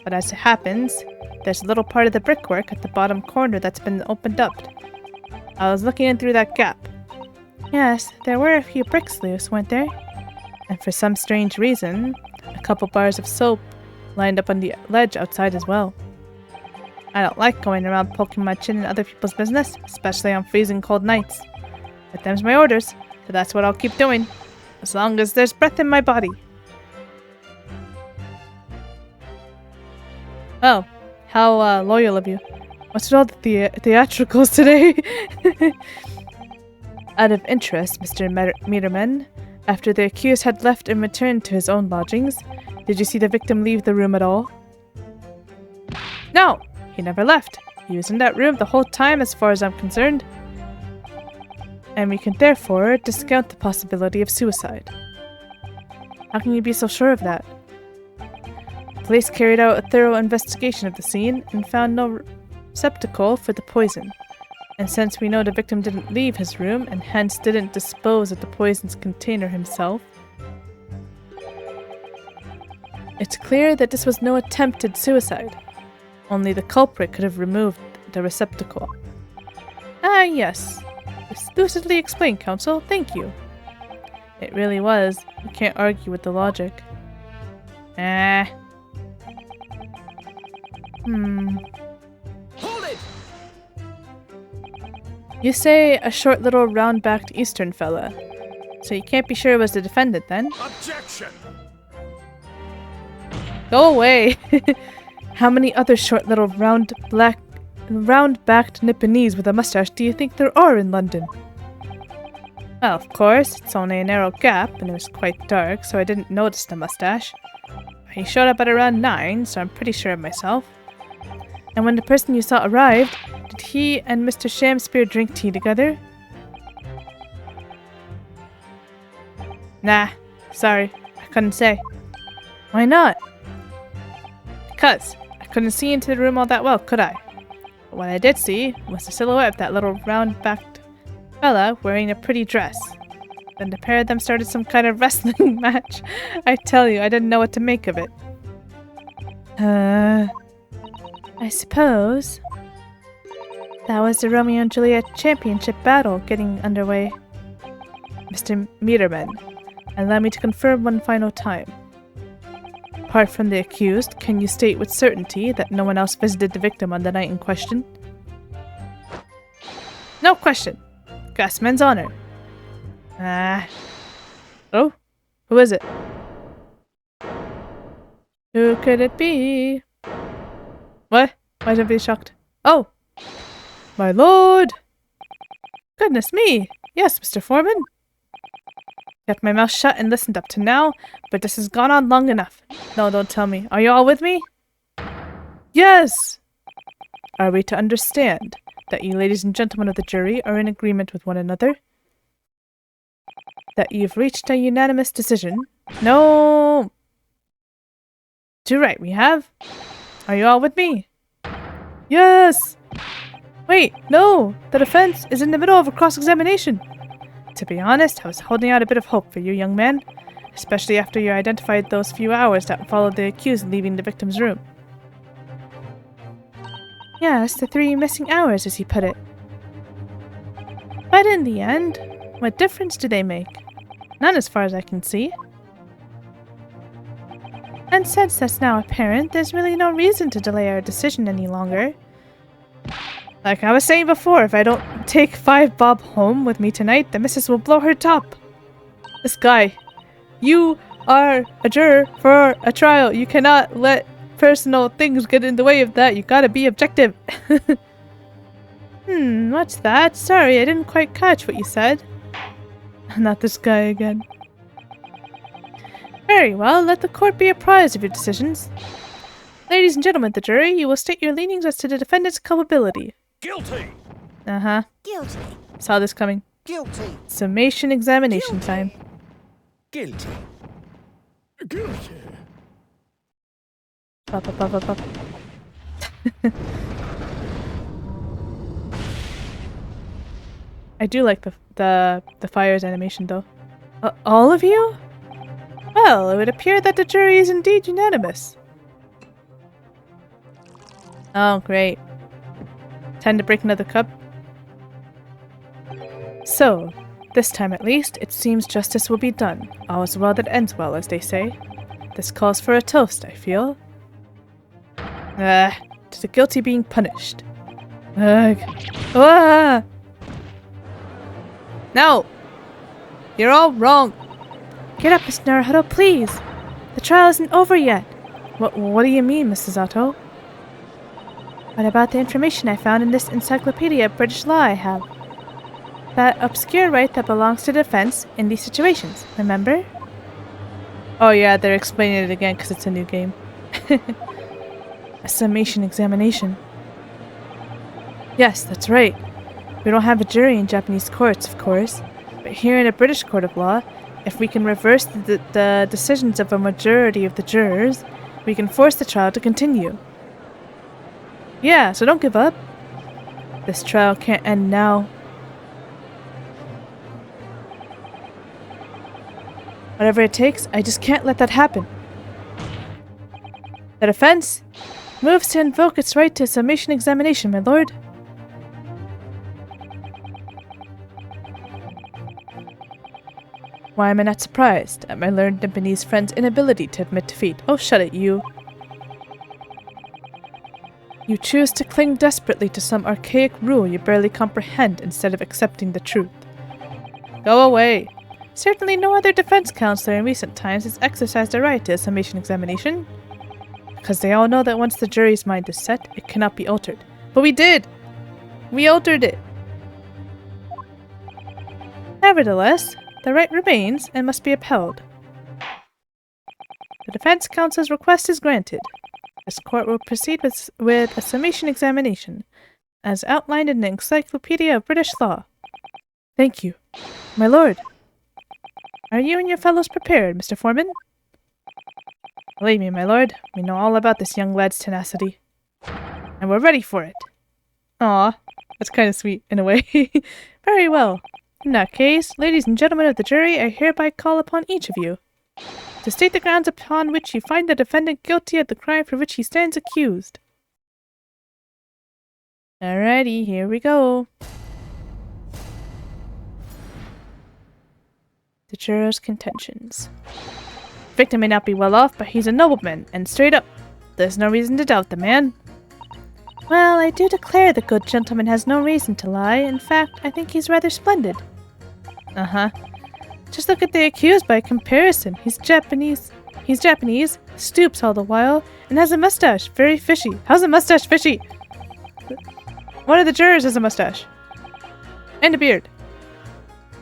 A: But as it happens, there's a little part of the brickwork at the bottom corner that's been opened up. I was looking in through that gap. Yes, there were a few bricks loose, weren't there? And for some strange reason, a couple bars of soap lined up on the ledge outside as well. I don't like going around poking my chin in other people's business, especially on freezing cold nights. But them's my orders, so that's what I'll keep doing, as long as there's breath in my body. Oh, how loyal of you. What's with all the theatricals today? Out of interest, Mr. Meterman, after the accused had left and returned to his own lodgings, did you see the victim leave the room at all? No! He never left. He was in that room the whole time as far as I'm concerned. And we can therefore discount the possibility of suicide. How can you be so sure of that? Police carried out a thorough investigation of the scene and found no receptacle for the poison. And since we know the victim didn't leave his room and hence didn't dispose of the poison's container himself, it's clear that this was no attempted suicide. Only the culprit could have removed the receptacle. Ah, yes. Lucidly explained, Counsel. Thank you. It really was. You can't argue with the logic.
B: Hold it!
A: You say a short little round-backed Eastern fella. So you can't be sure it was the defendant, then?
B: Objection!
A: Go away! How many other short little round-backed Nipponese with a mustache do you think there are in London? Well, of course, it's only a narrow gap, and it was quite dark, so I didn't notice the mustache. He showed up at around 9, so I'm pretty sure of myself. And when the person you saw arrived, did he and Mr. Shamspear drink tea together? Nah, sorry, I couldn't say. Why not? Because I couldn't see into the room all that well, could I? But what I did see was the silhouette of that little round-backed fella wearing a pretty dress. Then the pair of them started some kind of wrestling match. I tell you, I didn't know what to make of it. I suppose that was the Romeo and Juliet championship battle getting underway. Mr. Meterman, allow me to confirm one final time. Apart from the accused, can you state with certainty that no one else visited the victim on the night in question? No question. Grassman's honor. Oh? Who is it? Who could it be? What? Why don't be shocked? Oh! My lord! Goodness me! Yes, Mr. Foreman? Kept my mouth shut and listened up to now, but this has gone on long enough. No, don't tell me. Are you all with me? Yes! Are we to understand that you ladies and gentlemen of the jury are in agreement with one another? That you've reached a unanimous decision? No! Too right, we have. Are you all with me? Yes! Wait, no! The defense is in the middle of a cross-examination. To be honest, I was holding out a bit of hope for you, young man. Especially after you identified those few hours that followed the accused leaving the victim's room. Yes, the 3 missing hours, as you put it. But in the end, what difference do they make? None as far as I can see. And since that's now apparent, there's really no reason to delay our decision any longer. Like I was saying before, if I don't take 5 bob home with me tonight, the missus will blow her top. This guy. You are a juror for a trial. You cannot let personal things get in the way of that. You gotta be objective. What's that? Sorry, I didn't quite catch what you said. Not this guy again. Very well, let the court be apprised of your decisions. Ladies and gentlemen of the jury, you will state your leanings as to the defendant's culpability.
B: Guilty!
A: Uh-huh.
C: Guilty.
A: Saw this coming.
C: Guilty.
A: Summation examination
C: Guilty.
A: time.
B: Guilty. Guilty.
A: Pop, pop, pop, pop, pop. I do like the fires animation though. All of you? Well, it would appear that the jury is indeed unanimous. Oh, great. Time to break another cup. So, this time at least, it seems justice will be done. All is well that ends well, as they say. This calls for a toast, I feel. To the guilty being punished. Ugh. Ah! No! You're all wrong!
C: Get up, Mr. Naruhodo, please! The trial isn't over yet!
A: What do you mean, Mrs. Otto?
C: What about the information I found in this Encyclopedia of British Law I have? That obscure right that belongs to defense in these situations, remember?
A: Oh yeah, they're explaining it again because it's a new game. A summation examination. Yes, that's right. We don't have a jury in Japanese courts, of course, but here in a British court of law, if we can reverse the decisions of a majority of the jurors, we can force the trial to continue. Yeah, so don't give up. This trial can't end now. Whatever it takes, I just can't let that happen. The defense moves to invoke its right to summation examination, my lord. Why am I not surprised at my learned Japanese friend's inability to admit defeat? Oh, shut it, you. You choose to cling desperately to some archaic rule you barely comprehend instead of accepting the truth. Go away. Certainly no other defense counselor in recent times has exercised a right to a summation examination. Because they all know that once the jury's mind is set, it cannot be altered. But we did! We altered it! Nevertheless, the right remains and must be upheld. The defense counsel's request is granted. This court will proceed with a summation examination, as outlined in the Encyclopedia of British Law. Thank you. My lord. Are you and your fellows prepared, Mr. Foreman? Believe me, my lord, we know all about this young lad's tenacity. And we're ready for it. Aw, that's kind of sweet, in a way. Very well. In that case, ladies and gentlemen of the jury, I hereby call upon each of you to state the grounds upon which you find the defendant guilty of the crime for which he stands accused. Alrighty, here we go. The jurors' contentions. Victim may not be well off, but he's a nobleman, and straight up. There's no reason to doubt the man.
C: Well, I do declare the good gentleman has no reason to lie. In fact, I think he's rather splendid.
A: Uh-huh. Just look at the accused by comparison. He's Japanese, stoops all the while, and has a mustache. Very fishy. How's a mustache fishy? One of the jurors has a mustache. And a beard.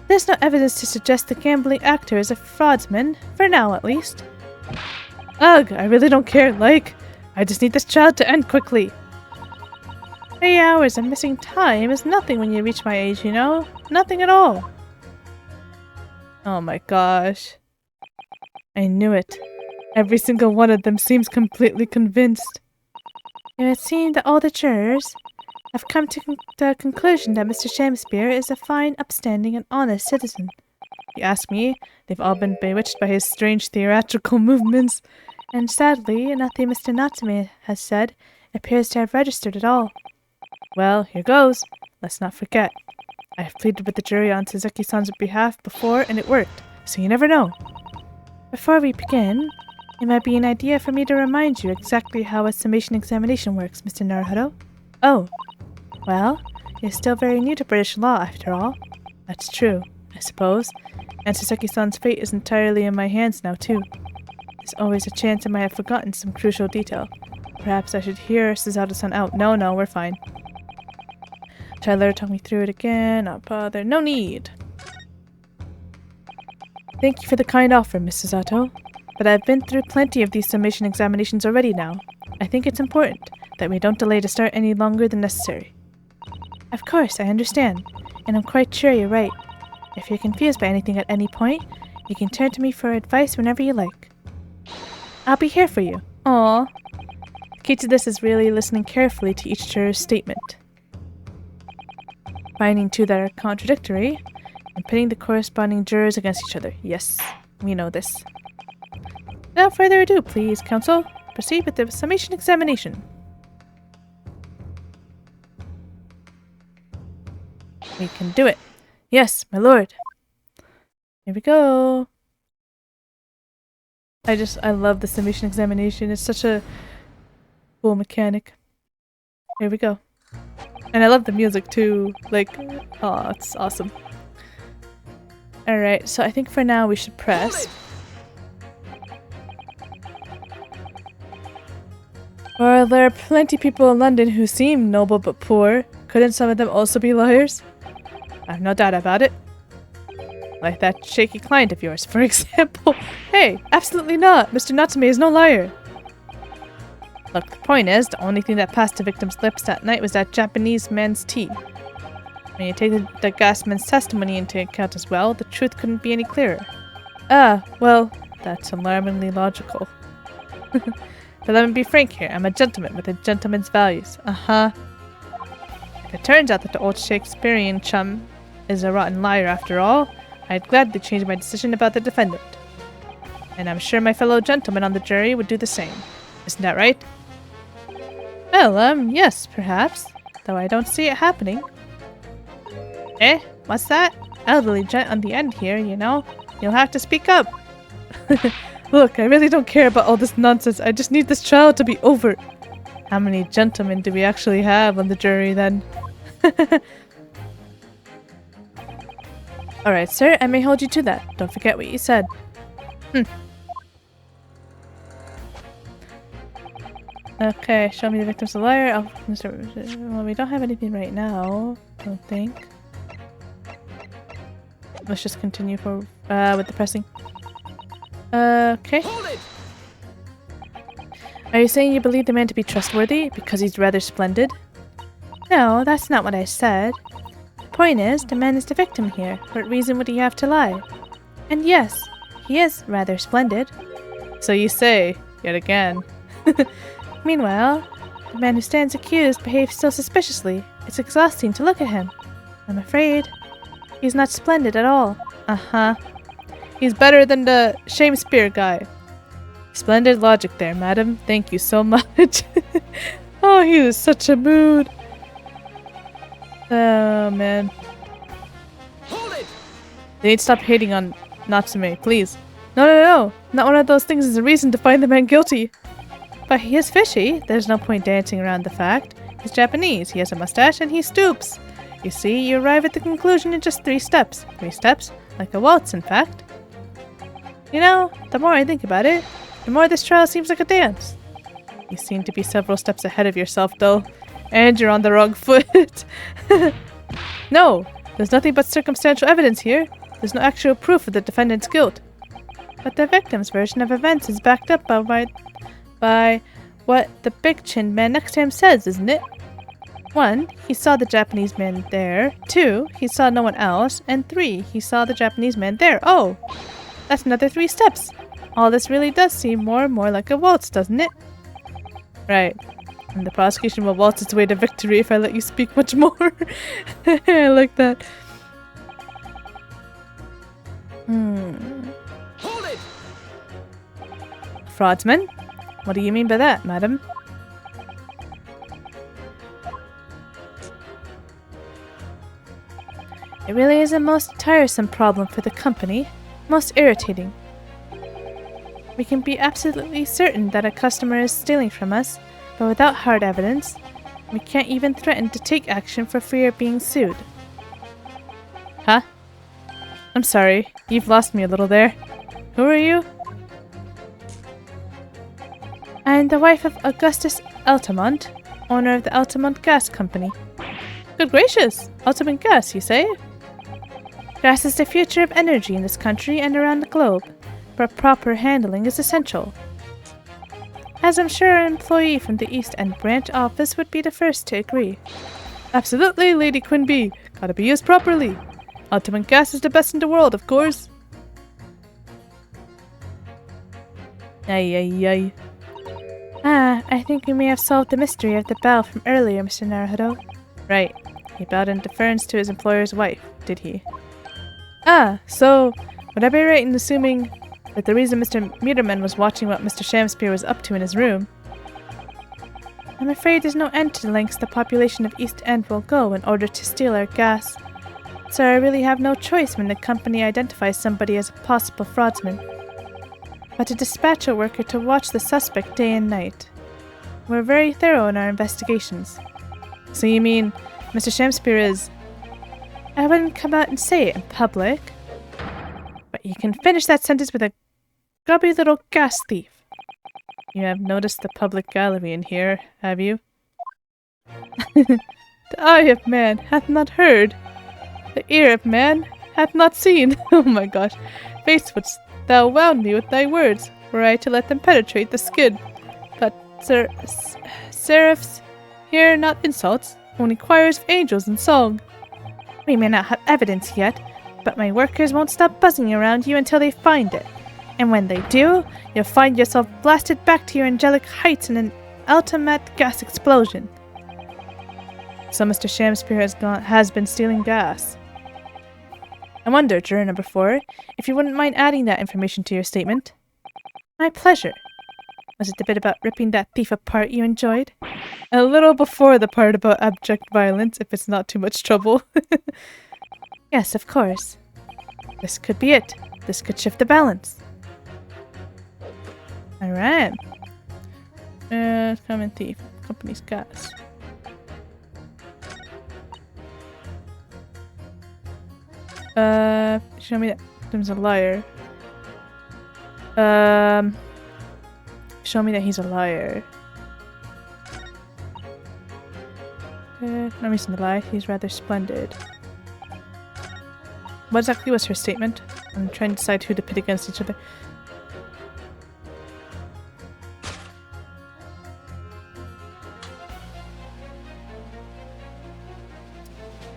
C: There's no evidence to suggest the gambling actor is a fraudsman, for now at least.
A: Ugh, I really don't care, I just need this child to end quickly.
C: 3 hours of missing time is nothing when you reach my age, you know? Nothing at all.
A: Oh my gosh. I knew it. Every single one of them seems completely convinced.
C: It would seem that all the jurors have come to the conclusion that Mr. Shakespeare is a fine, upstanding, and honest citizen.
A: If you ask me, they've all been bewitched by his strange theatrical movements.
C: And sadly, nothing Mr. Natsume has said appears to have registered at all.
A: Well, here goes. Let's not forget. I have pleaded with the jury on Suzuki-san's behalf before, and it worked, so you never know.
C: Before we begin, it might be an idea for me to remind you exactly how a summation examination works, Mr. Naruhodo.
A: Oh.
C: Well, you're still very new to British law, after all.
A: That's true, I suppose. And Suzuki-san's fate is entirely in my hands now, too. There's always a chance I might have forgotten some crucial detail. Perhaps I should hear Suzato-san out. No, we're fine. Try to let her talk me through it again. Not bother. No need. Thank you for the kind offer, Miss Suzato. But I've been through plenty of these summation examinations already now. I think it's important that we don't delay to start any longer than necessary.
C: Of course, I understand. And I'm quite sure you're right. If you're confused by anything at any point, you can turn to me for advice whenever you like. I'll be here for you.
A: Aww. The key to this is really listening carefully to each juror's statement.
C: finding two that are contradictory, and pitting the corresponding jurors against each other. Yes, we know this. Without further ado, please, counsel, proceed with the summation examination. We can do it. Yes, my lord. Here we go. I love the summation examination. It's such a cool mechanic. Here we go. And I love the music too. Like, oh, it's awesome. Alright, so I think for now we should press. While there are plenty of people in London who seem noble but poor, couldn't some of them also be liars? I have no doubt about it. Like that shaky client of yours, for example. Hey, absolutely not! Mr. Natsume is no liar! Look, the point is, the only thing that passed the victim's lips that night was that Japanese man's tea. When you take the gas man's testimony into account as well, the truth couldn't be any clearer. Ah, well, that's alarmingly logical. But let me be frank here, I'm a gentleman with a gentleman's values. Uh-huh. If it turns out that the old Shakespearean chum is a rotten liar after all, I'd gladly change my decision about the defendant. And I'm sure my fellow gentlemen on the jury would do the same. Isn't that right? Well, yes, perhaps. Though I don't see it happening. Eh? What's that? Elderly gent on the end here, you know? You'll have to speak up. Look, I really don't care about all this nonsense. I just need this trial to be over. How many gentlemen do we actually have on the jury, then? Alright, sir, I may hold you to that. Don't forget what you said. Okay, show me the victim's a liar. Well, we don't have anything right now, I don't think. Let's just continue with the pressing. Okay. Are you saying you believe the man to be trustworthy because he's rather splendid? No, that's not what I said. The point is, the man is the victim here. What reason would he have to lie? And yes, he is rather splendid. So you say, yet again. Meanwhile, the man who stands accused behaves so suspiciously. It's exhausting to look at him. I'm afraid he's not splendid at all. Uh-huh. He's better than the Shakespeare guy. Splendid logic there, madam. Thank you so much. Oh, he was such a mood. Oh, man.
B: Hold it!
C: They need to stop hating on Natsume, please. No. Not one of those things is a reason to find the man guilty. But he is fishy. There's no point dancing around the fact. He's Japanese. He has a mustache and he stoops. You see, you arrive at the conclusion in just 3 steps. 3 steps? Like a waltz, in fact. You know, the more I think about it, the more this trial seems like a dance. You seem to be several steps ahead of yourself, though. And you're on the wrong foot. No, there's nothing but circumstantial evidence here. There's no actual proof of the defendant's guilt. But the victim's version of events is backed up by what the big-chinned man next to him says, isn't it? 1, he saw the Japanese man there. 2, he saw no one else. And 3, he saw the Japanese man there. Oh! That's another 3 steps. All this really does seem more and more like a waltz, doesn't it? Right. And the prosecution will waltz its way to victory if I let you speak much more. I like that.
B: Hold it!
C: Fraudsman? What do you mean by that, madam? It really is a most tiresome problem for the company. Most irritating. We can be absolutely certain that a customer is stealing from us, but without hard evidence, we can't even threaten to take action for fear of being sued. Huh? I'm sorry, you've lost me a little there. Who are you? I'm the wife of Augustus Altamont, owner of the Altamont Gas Company. Good gracious! Altamont Gas, you say? Gas is the future of energy in this country and around the globe, but proper handling is essential. As I'm sure an employee from the East End branch office would be the first to agree. Absolutely, Lady Quinby. Gotta be used properly. Ultimate gas is the best in the world, of course. Ay. Ah, I think we may have solved the mystery of the bell from earlier, Mr. Naruhodo. Right. He bowed in deference to his employer's wife, did he? Ah, so would I be right in assuming that the reason Mr. Meterman was watching what Mr. Shamspeare was up to in his room? I'm afraid there's no end to the lengths the population of East End will go in order to steal our gas. So I really have no choice when the company identifies somebody as a possible fraudsman, but to dispatch a worker to watch the suspect day and night. We're very thorough in our investigations. So you mean Mr. Shamspeare is... I wouldn't come out and say it in public, but you can finish that sentence with a grubby little gas thief. You have noticed the public gallery in here, have you? The eye of man hath not heard, the ear of man hath not seen. Oh my gosh. Face wouldst thou wound me with thy words, were I to let them penetrate the skin. But seraphs hear not insults, only choirs of angels in song. We may not have evidence yet, but my workers won't stop buzzing around you until they find it. And when they do, you'll find yourself blasted back to your angelic heights in an ultimate gas explosion. So Mr. Shamspeare has been stealing gas. I wonder, juror number 4, if you wouldn't mind adding that information to your statement. My pleasure. Was it the bit about ripping that thief apart you enjoyed? A little before the part about abject violence, if it's not too much trouble. Yes, of course. This could be it. This could shift the balance. Alright. Common thief. Company's gas. Show me that there's a liar. Show me that he's a liar. No reason to lie. He's rather splendid. What exactly was her statement? I'm trying to decide who to pit against each other.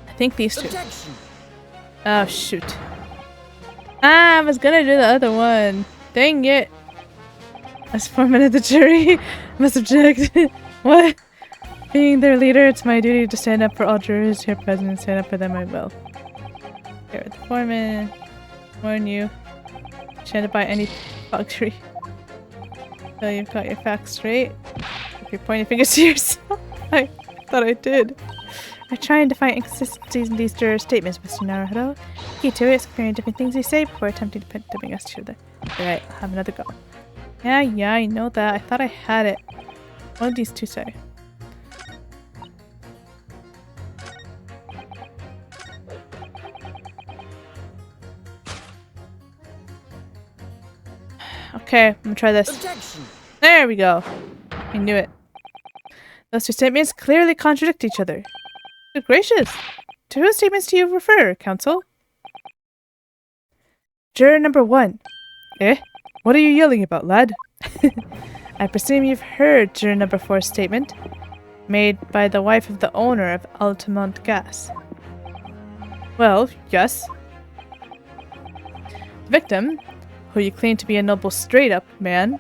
C: I think these two.
B: Objection.
C: Oh, shoot. Ah, I was gonna do the other one. Dang it. As foreman of the jury, must object. What? Being their leader, it's my duty to stand up for all jurors here present and stand up for them I will. Here, the foreman. Warn you. Shan't by any factory. So you've got your facts straight. If you're pointing fingers to yourself. I thought I did. I'm trying to find inconsistencies in these juror statements, Mr. Naruto. Key to it is comparing different things they say before attempting to bring us to the... Alright, I'll have another go. Yeah, I know that. I thought I had it. What did these two say? Okay, I'm gonna try this.
B: Objection.
C: There we go. I knew it. Those two statements clearly contradict each other. Good gracious! To whose statements do you refer, counsel? Juror number 1. Eh? What are you yelling about, lad? I presume you've heard juror number 4's statement, made by the wife of the owner of Altamont Gas. Well, yes. The victim, who you claim to be a noble straight-up man,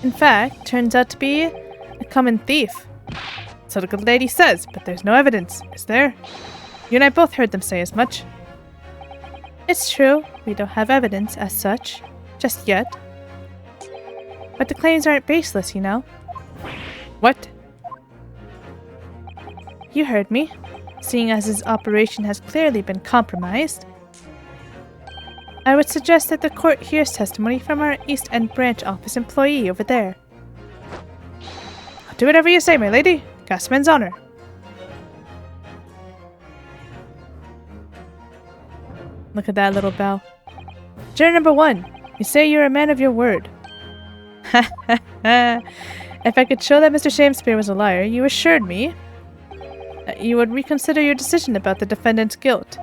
C: in fact, turns out to be a common thief. So the good lady says, but there's no evidence, is there? You and I both heard them say as much. It's true, we don't have evidence as such, just yet. But the claims aren't baseless, you know. What? You heard me. Seeing as his operation has clearly been compromised, I would suggest that the court hears testimony from our East End branch office employee over there. I'll do whatever you say, my lady. Gasman's honor. Look at that little bow. Juror number 1, you say you're a man of your word. Ha ha ha. If I could show that Mr. Shamspeare was a liar, you assured me that you would reconsider your decision about the defendant's guilt.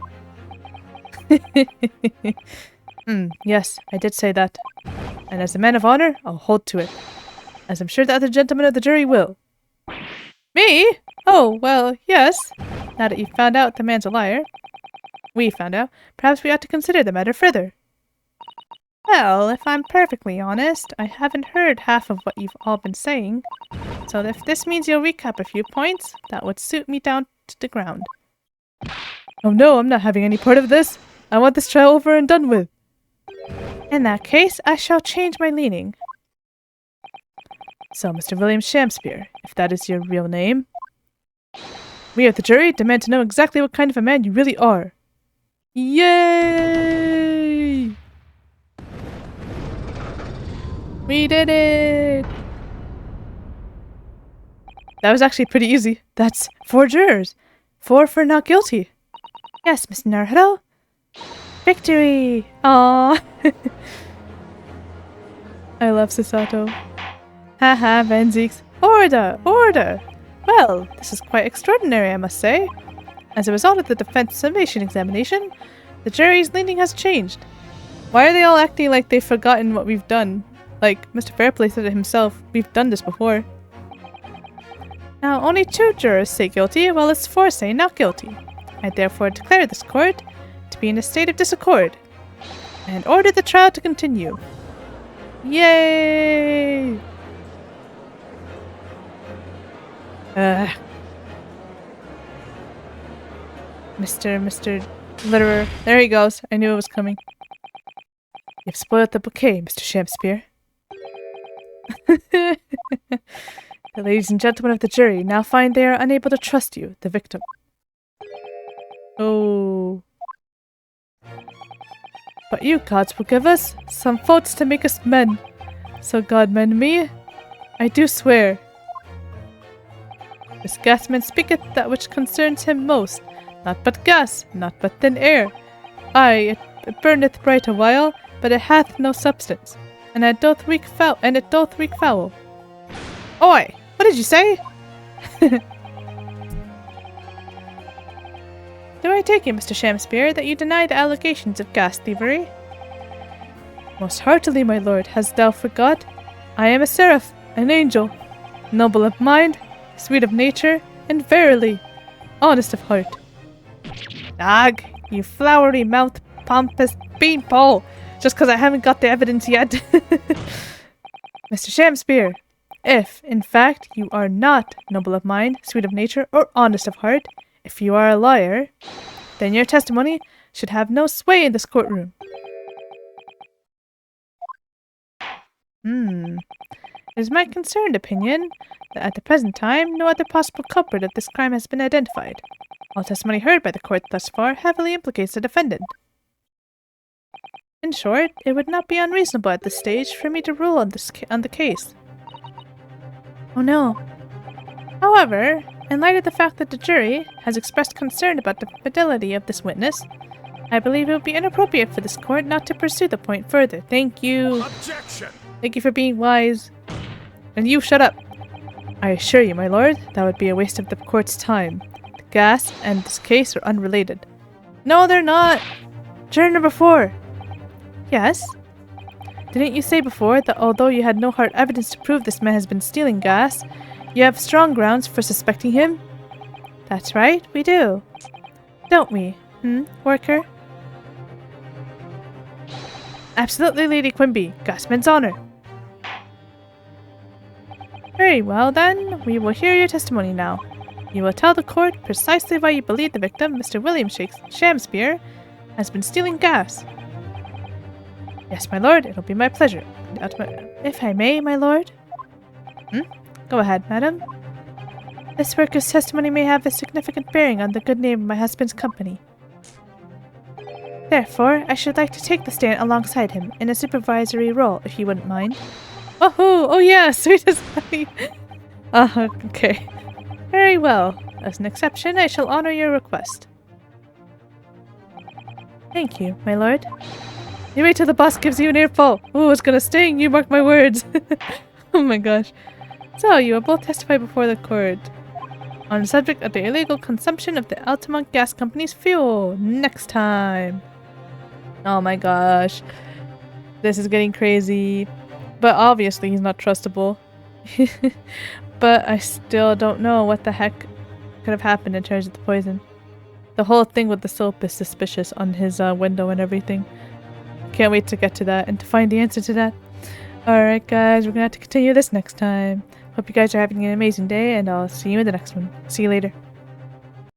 C: Yes, I did say that. And as a man of honor, I'll hold to it. As I'm sure the other gentlemen of the jury will. Me? Oh, well, yes. Now that you've found out the man's a liar, we found out, perhaps we ought to consider the matter further. Well, if I'm perfectly honest, I haven't heard half of what you've all been saying. So if this means you'll recap a few points, that would suit me down to the ground. Oh no, I'm not having any part of this. I want this trial over and done with. In that case, I shall change my leaning. So, Mr. William Shakespeare, if that is your real name, we of the jury demand to know exactly what kind of a man you really are. Yay! We did it! That was actually pretty easy. That's 4 jurors. 4 for not guilty. Yes, Miss Naruto. Victory! Aww. I love Sasato. Haha, Venzeeks. Order! Order! Well, this is quite extraordinary, I must say. As a result of the defense summation examination, the jury's leaning has changed. Why are they all acting like they've forgotten what we've done? Like, Mr. Fairplay said it himself, we've done this before. Now, only 2 jurors say guilty, while it's 4 say not guilty. I therefore declare this court to be in a state of disaccord, and order the trial to continue. Yay! Mr. Litterer. There he goes. I knew it was coming. You've spoiled the bouquet, Mr. Shakespeare. The ladies and gentlemen of the jury now find they are unable to trust you, the victim. Oh. But you gods will give us some faults to make us men. So God mend me, I do swear. This gasman speaketh that which concerns him most, not but gas, not but thin air. Aye, it burneth bright a while, but it hath no substance, and it doth wreak foul. Oi! What did you say? Do I take it, Mr. Shakespeare, that you deny the allegations of gas thievery? Most heartily, my lord, hast thou forgot? I am a seraph, an angel, noble of mind, sweet of nature, and verily, honest of heart. Ag, you flowery mouth, pompous beanpole, just because I haven't got the evidence yet. Mr. Shakespeare, if, in fact, you are not noble of mind, sweet of nature, or honest of heart, if you are a liar, then your testimony should have no sway in this courtroom. It is my concerned opinion that at the present time no other possible culprit of this crime has been identified. All testimony heard by the court thus far heavily implicates the defendant. In short, it would not be unreasonable at this stage for me to rule on the case. Oh no. However, in light of the fact that the jury has expressed concern about the fidelity of this witness, I believe it would be inappropriate for this court not to pursue the point further. Thank you.
B: Objection!
C: Thank you for being wise. And you shut up. I assure you, my lord, that would be a waste of the court's time. The gas and this case are unrelated. No, they're not. Juror number 4. Yes? Didn't you say before that although you had no hard evidence to prove this man has been stealing gas, you have strong grounds for suspecting him? That's right, we do. Don't we? Worker? Absolutely, Lady Quimby. Gasman's honor. Very well, then. We will hear your testimony now. You will tell the court precisely why you believe the victim, Mr. William Shakespeare, has been stealing gas. Yes, my lord, it'll be my pleasure. If I may, my lord? Go ahead, madam. This worker's testimony may have a significant bearing on the good name of my husband's company. Therefore, I should like to take the stand alongside him in a supervisory role, if you wouldn't mind. Oh yeah, sweet as honey. Okay. Very well. As an exception, I shall honor your request. Thank you, my lord. You wait till the boss gives you an earful. Ooh, it's gonna sting, you mark my words. Oh my gosh. So, you will both testify before the court on the subject of the illegal consumption of the Altamont Gas Company's fuel. Next time. Oh my gosh. This is getting crazy. But obviously he's not trustable. But I still don't know what the heck could have happened in terms of the poison. The whole thing with the soap is suspicious on his window and everything. Can't wait to get to that and to find the answer to that. Alright guys, we're gonna have to continue this next time. Hope you guys are having an amazing day and I'll see you in the next one. See you later.